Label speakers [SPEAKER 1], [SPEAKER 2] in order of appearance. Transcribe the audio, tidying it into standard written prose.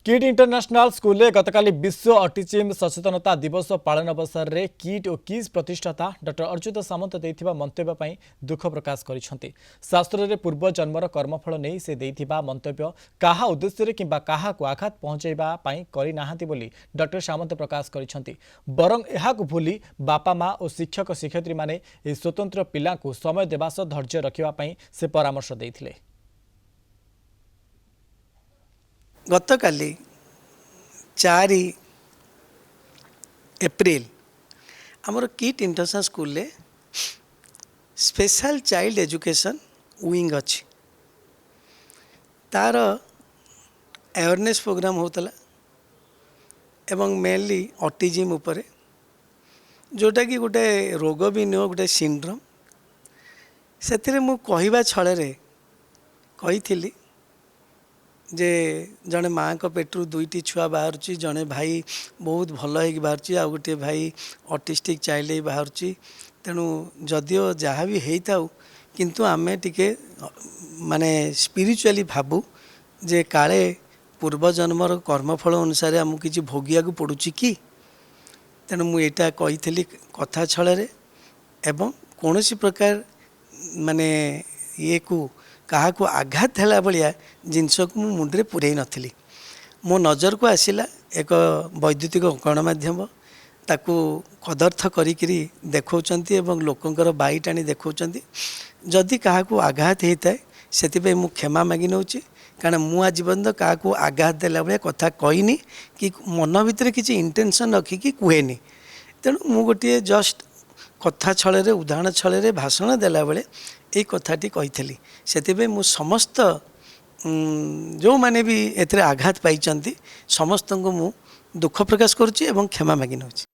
[SPEAKER 1] Kit international school में गतकाली विश्व autism सचेतनता दिवस पालन अवसर में किट और किज प्रतिष्ठाता डॉक्टर अच्युत सामंत देइथिबा मंतव्य पई दुख प्रकाश करिसेंती। शास्त्र रे पूर्व जन्मर कर्मफल नहीं से देइथिबा मंतव्य काहा उद्देश्य रे किंबा काहा को आघात पहुंचैबा पई करि नाहांती बोली डॉक्टर सामंत प्रकाश करिसेंती। बरं एहाकु भूली बापा माँ और शिक्षक शिक्षयित्री माने ए स्वतंत्र पिला को समय देबा सह धैर्य रखिबा पई से परामर्श देइथिले।
[SPEAKER 2] गतकाली 4 एप्रिल आमर किट इंटरनेशनल स्कूल ले स्पेशल चाइल्ड एजुकेशन विंग अच्छी तार अवेयरनेस प्रोग्राम होतला एवं मेनली ऑटिज्म उपरे जोटा कि गोटे रोग भी नुह गोटे सिंड्रोम से मु कहवा छल कही जे जड़े माँ को पेट्रु 2टी छुआ बाहर जड़े भाई बहुत भल हो बाहर आ गोटे भाई ऑटिस्टिक चाइल्ड ही बाहर तेणु जदियो जहाँ भी होता किंतु आमे टिके माने स्पिरिचुअली भाबू जे काले पूर्वजन्मर कर्मफल अनुसार आमको किसी भोगिया को पड़ुची कि तेणु मुझा कही कथा छल एवं कौन प्रकार माने ये को कहा को आघात है भाया जिनस को मुंडे पूरे नी मो नजर को आसला एक वैद्युतिक गणमाध्यम ताकू कदर्थ करी देखौचंती एवं लोकंकर बाई टाणी देखौचंती जदि कहा को आघात होता है से मु क्षमा मागी नौची कारण मु आज पर्यंत क्या को आघात देला भाया कथा कहनी कि मन भितर किसी इंटेंशन रखिकी कहेनी तेणु मु गोटे जस्ट कथा छल उदाहरण छल भाषण देला बेले ये कथाटी कही से मु समस्त जो माने भी एथरे आघात पाई समस्त को मु दुख प्रकाश करुच्ची एवं क्षमा मागी नौची।